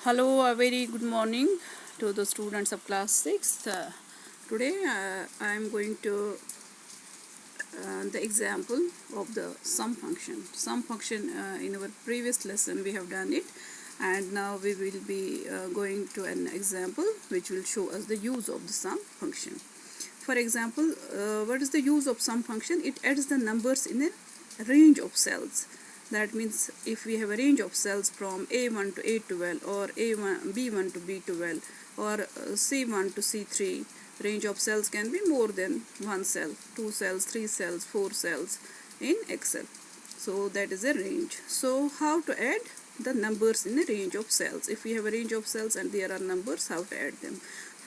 Hello, a very good morning to the students of class 6. Today I am going to the example of the sum function. Sum function in our previous lesson we have done it, and now we will be going to an example which will show us the use of the sum function. For example, what is the use of sum function? It adds the numbers in a range of cells. That means if we have a range of cells from A1 to A12 or B1 to B12 or C1 to C3, range of cells can be more than one cell, two cells, three cells, four cells in Excel. So that is a range. So how to add the numbers in a range of cells? If we have a range of cells and there are numbers, how to add them?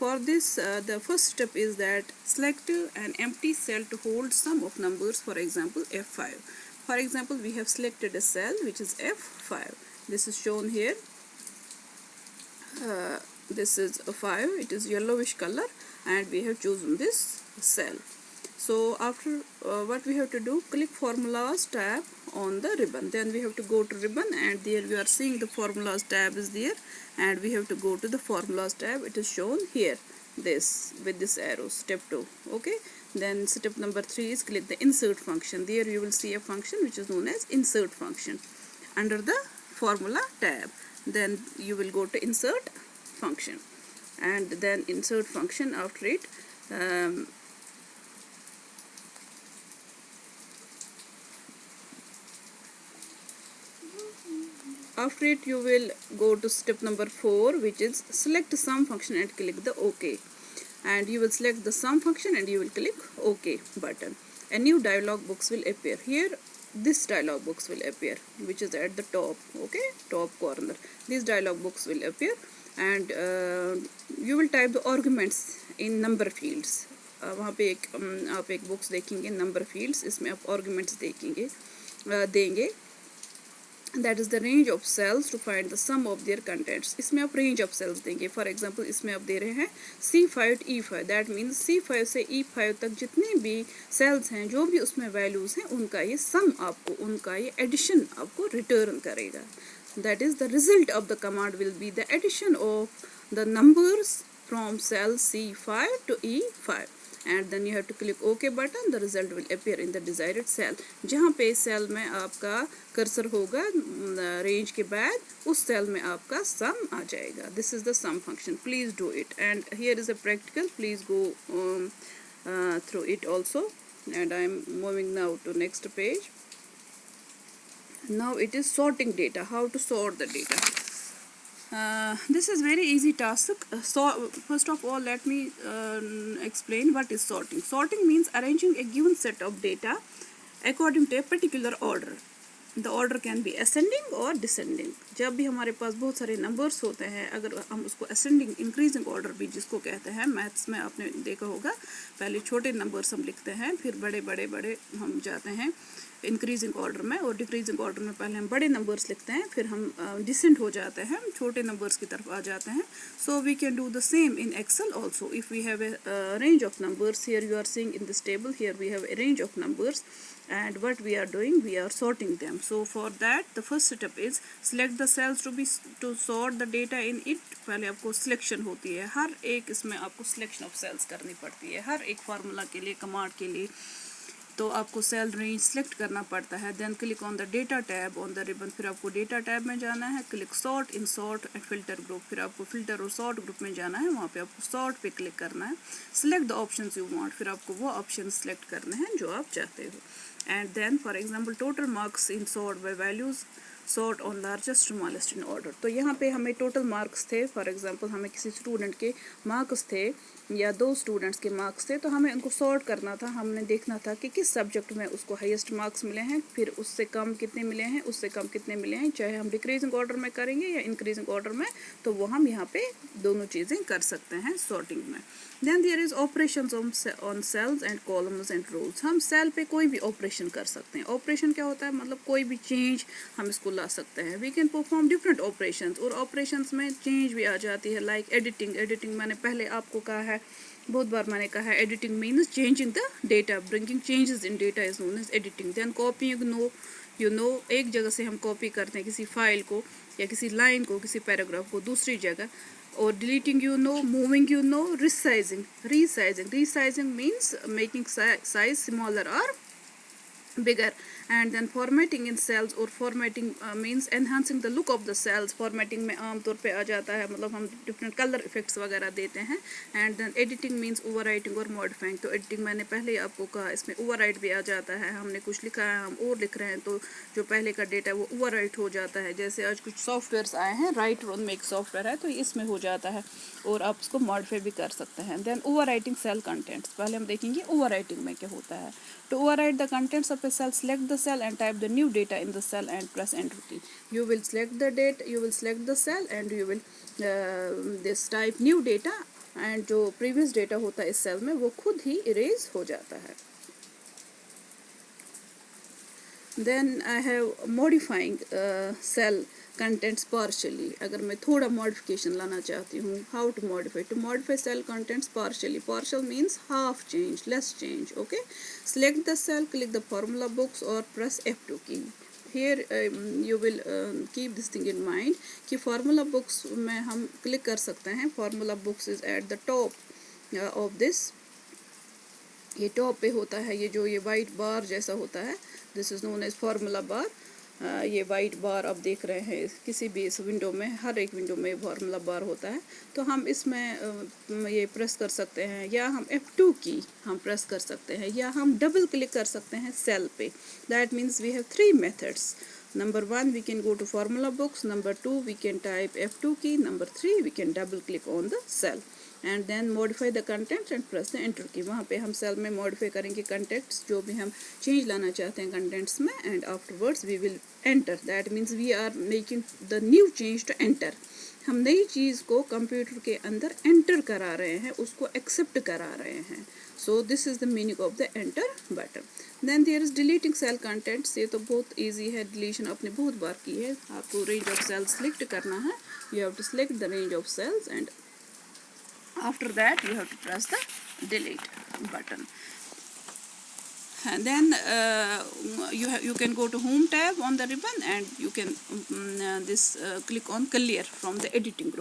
For this, the first step is that select an empty cell to hold sum of numbers, for example F5. For example, we have selected a cell which is F5. This is shown here. This is a 5. It is yellowish color, and we have chosen this cell. So after what we have to do, click Formulas tab on the ribbon. Then we have to go to ribbon, and there we are seeing the Formulas tab is there, and we have to go to the Formulas tab. It is shown here, this with this arrow, step 2. Okay. Then step number 3 is click the insert function. There you will see a function which is known as insert function under the formula tab. Then you will go to insert function, and then insert function. After it you will go to step number 4, which is select sum function and click the OK. And you will select the sum function and you will click OK button. A new dialog box will appear here. This dialog box will appear, which is at the top, okay, top corner. This dialog box will appear, and you will type the arguments in number fields. वहाँ पे आप एक box देखेंगे number fields, इसमें आप arguments देंगे. That is the range of cells to find the sum of their contents. इसमें आप range of cells देंगे. For example, इसमें आप दे रहे हैं C5 to E5. That means C5 से E5 तक जितने भी cells हैं, जो भी उसमें values हैं, उनका ये sum आपको, उनका ये addition आपको return करेगा. That is the result of the command will be the addition of the numbers from cell C5 to E5. And then you have to click OK button. The result will appear in the desired cell. जहाँ पे cell में आपका cursor होगा range के बाद, उस cell में आपका सम आ जाएगा. This is the sum function. Please do it. And here is a practical. Please go through it also. And I am moving now to next page. Now it is sorting data. How to sort the data. This is very easy task. So first of all, let me explain what is sorting. Sorting means arranging a given set of data according to a particular order. The order can be ascending or descending. जब भी हमारे पास बहुत सारे numbers होते हैं, अगर हम उसको ascending increasing order भी जिसको कहते हैं, मैथ्स में आपने देखा होगा, पहले छोटे नंबर्स हम लिखते हैं, फिर बड़े हम जाते हैं इंक्रीजिंग ऑर्डर में, और डिक्रीजिंग ऑर्डर में पहले हम बड़े नंबर्स लिखते हैं, फिर हम डिसेंड हो जाते हैं, छोटे नंबर्स की तरफ आ जाते हैं. So we can do the same in Excel also. If we have a range of numbers, here you are seeing in this table, here we have a range of numbers, and what we are doing, we are sorting them. So for that, the first step is select the cells to sort the data in it. पहले आपको selection होती है, हर एक इसमें आपको selection of sales करनी पड़ती है, हर एक फार्मूला के लिए, कमांड के लिए, तो आपको सेल रेंज सेलेक्ट करना पड़ता है. Then click on the data tab on the ribbon. फिर आपको डेटा टैब में जाना है, click sort in sort and filter group. फिर आपको फिल्टर और सॉर्ट ग्रुप में जाना है, वहाँ पे आपको सॉर्ट पे क्लिक करना है. Select the options you want. फिर आपको वो ऑप्शन सेलेक्ट करने हैं जो आप चाहते हो. And then for example total marks in sort by values, sort on largest smallest in order. तो यहाँ पे हमें टोटल मार्क्स थे. फॉर एग्जांपल हमें किसी स्टूडेंट के मार्क्स थे या 2 स्टूडेंट्स के मार्क्स थे, तो हमें उनको सॉर्ट करना था. हमने देखना था कि किस सब्जेक्ट में उसको हाईएस्ट मार्क्स मिले हैं, फिर उससे कम कितने मिले हैं, उससे कम कितने मिले हैं. चाहे हम डिक्रीजिंग ऑर्डर में करेंगे या इंक्रीजिंग ऑर्डर में, तो वो हम यहाँ पे दोनों चीज़ें कर सकते हैं सॉर्टिंग में. Then there is operations on cells and columns and rows. हम सेल पे कोई भी ऑपरेशन कर सकते हैं. ऑपरेशन क्या होता है, मतलब कोई भी चेंज हम इसको ला सकते हैं. We can perform different operations, और ऑपरेशंस में चेंज भी आ जाती है, लाइक एडिटिंग. एडिटिंग मैंने पहले आपको कहा है, बहुत बार मैंने कहा है, editing means changing the data, bringing changes in data is known as editing. Then copying, एक जगह से हम कॉपी करते हैं किसी फाइल को, या किसी लाइन को, किसी पैराग्राफ को दूसरी जगह, और deleting you know, moving you know, resizing means making size smaller or bigger, and then formatting in cells, और formatting means enhancing the look of the cells. formatting में आम तौर पे आ जाता है, मतलब हम different color effects वगैरह देते हैं. and then editing means overwriting और modifying. तो editing मैंने पहले ही आपको कहा, इसमें overwrite भी आ जाता है. हमने कुछ लिखा है, हम और लिख रहे हैं, तो जो पहले का डेटा वो overwrite हो जाता है. जैसे आज कुछ सॉफ्टवेयर्स आए हैं, राइट ऑन में एक सॉफ्टवेयर है, तो इसमें हो जाता है, और आप उसको मॉडिफाई भी कर सकते हैं. देन ओवरराइटिंग सेल कंटेंट्स, पहले हम देखेंगे ओवरराइटिंग में क्या होता है. To overwrite the contents of a cell, select the cell and type the new data in the cell and press enter key. You will select the date, you will select the cell and you will this type new data, and जो previous data होता है इस cell में वो खुद ही erase हो जाता है. Then I have modifying cell contents partially. अगर मैं थोड़ा modification लाना चाहती हूँ, how to modify cell contents partially. Partial means half change, less change. Okay, select the cell, click the formula box or press F2 key. Here you will keep this thing in mind कि formula box में हम click कर सकते हैं. formula box is at the top of this. ये top पे होता है, ये जो ये वाइट बार जैसा होता है, this is known as formula bar. ये वाइट बार आप देख रहे हैं किसी भी इस विंडो में, हर एक विंडो में फार्मूला बार होता है. तो हम इसमें ये प्रेस कर सकते हैं, या हम F2 की हम प्रेस कर सकते हैं, या हम डबल क्लिक कर सकते हैं सेल पे. That means we have 3 methods. Number 1, we can go to formula box. Number 2, we can type F2 key. Number 3, we can double click on the cell and then modify the contents and press the enter key. वहाँ पे हम cell में modify करेंगे contents, जो भी हम change लाना चाहते हैं contents में, and afterwards we will enter. That means we are making the new change to enter. हम नई चीज़ को कंप्यूटर के अंदर एंटर करा रहे हैं, उसको एक्सेप्ट करा रहे हैं. So this is the meaning of the enter button. Then there is deleting cell contents. ये तो बहुत इजी है, डिलीशन आपने बहुत बार की है. आपको रेंज ऑफ सेल्स सिलेक्ट करना है. You have to select the range of cells and after that you have to press the delete button. And then you can go to home tab on the ribbon and you can click on clear from the editing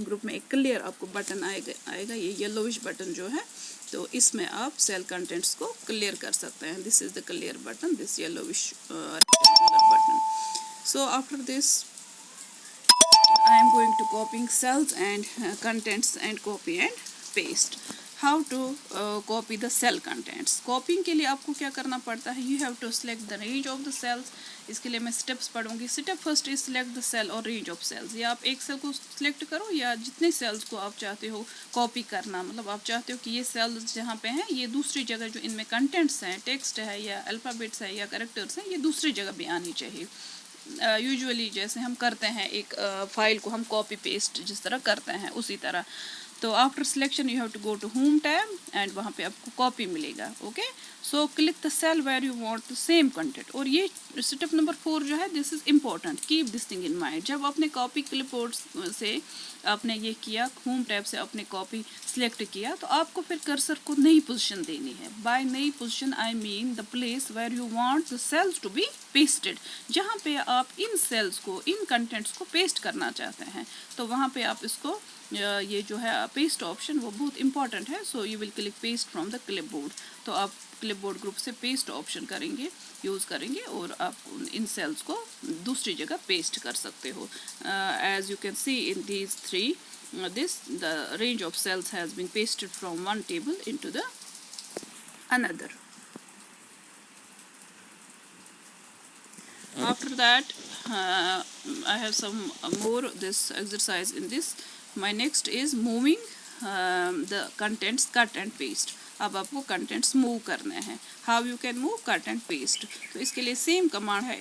group में एक clear आपको button आएगा ये yellowish button जो है, तो इसमें आप सेल कंटेंट्स को क्लियर कर सकते हैं. This is the clear button, this yellowish rectangular button. So after this I am going to copying cells and contents and copy and paste. How to copy the cell contents. Copying के लिए आपको क्या करना पड़ता है? You have to select the range of the cells. इसके लिए मैं स्टेप्स पढ़ूंगी. Step first is select the cell और रेंज ऑफ सेल्स. या आप एक सेल को सिलेक्ट करो, या जितने सेल्स को आप चाहते हो कॉपी करना, मतलब आप चाहते हो कि ये सेल्स जहाँ पे हैं ये दूसरी जगह जो इनमें कंटेंट्स हैं, टेक्स्ट है या अल्फ़ाबेट्स है या कैरेक्टर्स हैं, ये दूसरी जगह भी आनी चाहिए. यूजुअली जैसे हम करते हैं एक फाइल को हम कॉपी पेस्ट जिस तरह करते हैं उसी तरह. तो after selection you have to go to home tab and वहाँ पे आपको कॉपी मिलेगा. Okay, so click the cell where you want the same content. और ये स्टेप नंबर 4 जो है, this is important, keep this thing in mind. जब आपने कॉपी क्लिपबोर्ड से आपने ये किया, होम टैब से आपने कॉपी सिलेक्ट किया, तो आपको फिर कर्सर को नई पोजीशन देनी है. बाय नई position I mean the place where you want the cells to be pasted. जहाँ पे आप इन सेल्स को, इन कंटेंट्स को पेस्ट करना चाहते हैं, तो वहाँ पे आप इसको ये जो है पेस्ट ऑप्शन वो बहुत इंपॉर्टेंट है. So you will click paste from the clipboard. तो आप क्लिपबोर्ड ग्रुप से पेस्ट ऑप्शन करेंगे, यूज़ करेंगे, और आप इन सेल्स को दूसरी जगह पेस्ट कर सकते हो. As you can see in these 3 the range of cells has been pasted from one table into the another. After that I have some more this exercise in this. My next is moving the contents, cut and paste. अब आपको contents move करने हैं. How you can move cut and paste. तो इसके लिए same command है.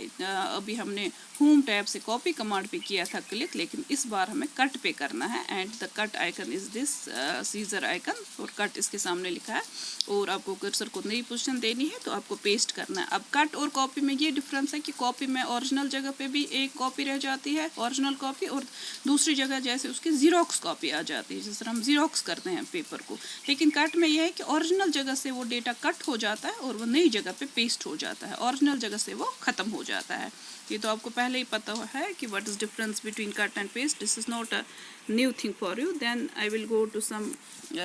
अभी हमने होम टैब से कॉपी कमांड पे किया था क्लिक, लेकिन इस बार हमें कट पे करना है. And the cut icon is this scissor icon, और कट इसके सामने लिखा है, और आपको कर्सर को नई पोजीशन देनी है, तो आपको पेस्ट करना है. अब कट और कॉपी में ये डिफरेंस है कि कॉपी में ओरिजिनल जगह पे भी एक कॉपी रह जाती है, ओरिजिनल कॉपी, और दूसरी जगह जैसे उसकी जीरोक्स कॉपी आ जाती है, जिस तरह हम जीरोक्स करते हैं पेपर को. लेकिन कट में यह है कि ओरिजिनल ओरिजिनल जगह से वो डेटा कट हो जाता है और वो नई जगह पे पेस्ट हो जाता है, ओरिजिनल जगह से वो ख़त्म हो जाता है। ये तो आपको पहले ही पता है कि what is difference between cut and paste, this is not a new thing for you. Then I will go to some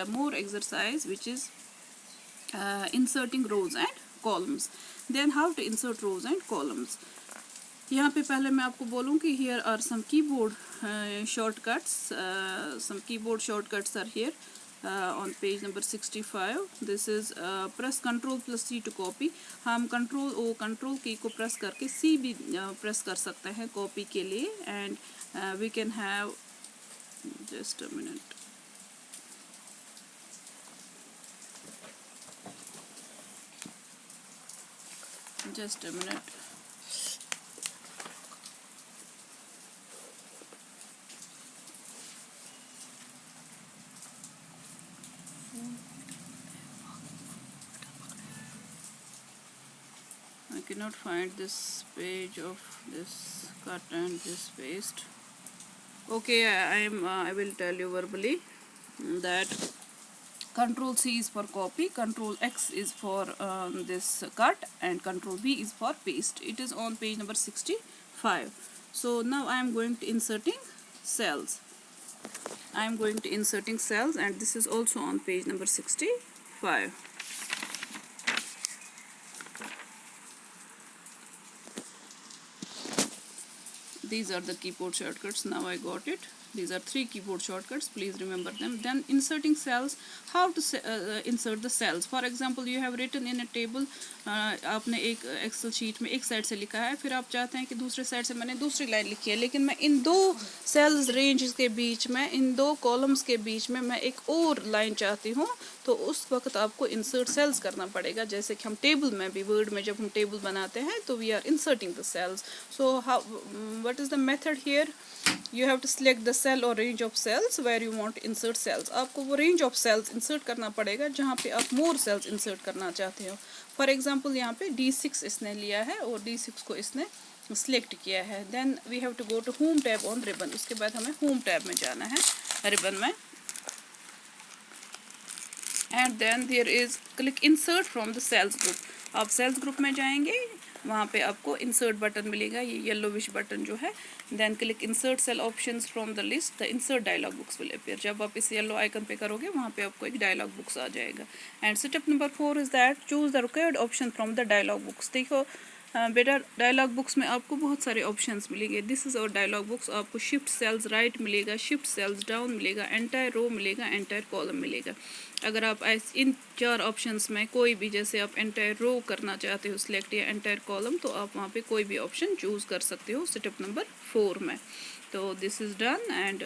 more exercise which is inserting rows and columns. Then how to insert rows and columns. यहाँ पे पहले मैं आपको बोलूँ कि here are some keyboard shortcuts. Some keyboard shortcuts are here on page number 65. This is press Ctrl plus C to copy. हम Control की को press करके C भी press कर सकते हैं copy के लिए, and we can have just a minute. Just a minute. I cannot find this page of this cut and this paste. Okay, I will tell you verbally that Control C is for copy, Control X is for this cut, and Control V is for paste. It is on page number 65. So now I am going to inserting cells. And this is also on page number 65. These are the keyboard shortcuts. Now I got it. These are 3 keyboard shortcuts. Please remember them. Then inserting cells. How to insert the cells. For example, you have written in a table. आपने एक Excel sheet में एक side से लिखा है, फिर आप चाहते हैं कि दूसरे साइड से मैंने दूसरी लाइन लिखी है, लेकिन मैं इन 2 सेल्स रेंज के बीच में, इन 2 कॉलम्स के बीच में मैं एक और लाइन चाहती हूँ, तो उस वक्त आपको इंसर्ट सेल्स करना पड़ेगा। जैसे कि हम टेबल में भी, वर्ड में जब हम टेबल बनाते हैं तो we are inserting the cells. So what is the method here? You have to select the cell or range of cells where you want to insert cells. आपको वो range of cells insert करना पड़ेगा जहाँ पे आप more cells insert करना चाहते हो। For example, यहाँ पे D6 इसने लिया है और D6 को इसने select किया है। Then we have to go to Home tab on ribbon. उसके बाद हमें Home tab में जाना है ribbon में। And then there is click insert from the cells group. आप cells group में जाएंगे, वहाँ पे आपको insert बटन मिलेगा, ये येलोविश बटन जो है। Then click insert cell options from the list. The insert dialog box will appear. जब आप इस येलो आइकन पे करोगे, वहाँ पे आपको एक dialog box आ जाएगा। And step number 4 is that choose the required option from the dialog box. देखो बेटा, डायलॉग बुक्स में आपको बहुत सारे ऑप्शंस मिलेंगे। दिस इज़ और डायलॉग बुक्स। आपको शिफ्ट सेल्स राइट मिलेगा, शिफ्ट सेल्स डाउन मिलेगा, एंटायर रो मिलेगा, एंटायर कॉलम मिलेगा। अगर आप इन 4 ऑप्शंस में कोई भी, जैसे आप एंटायर रो करना चाहते हो सिलेक्ट या एंटायर कॉलम, तो आप वहाँ पे कोई भी ऑप्शन चूज़ कर सकते हो स्टेप नंबर 4 में। तो this is done and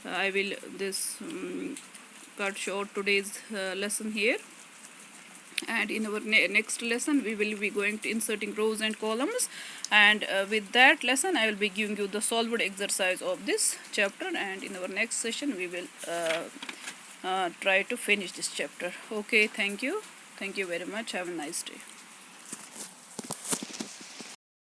I will this cut short today's lesson here. And in our next lesson we will be going to inserting rows and columns, and with that lesson I will be giving you the solved exercise of this chapter, and in our next session we will try to finish this chapter. Okay, thank you very much. Have a nice day.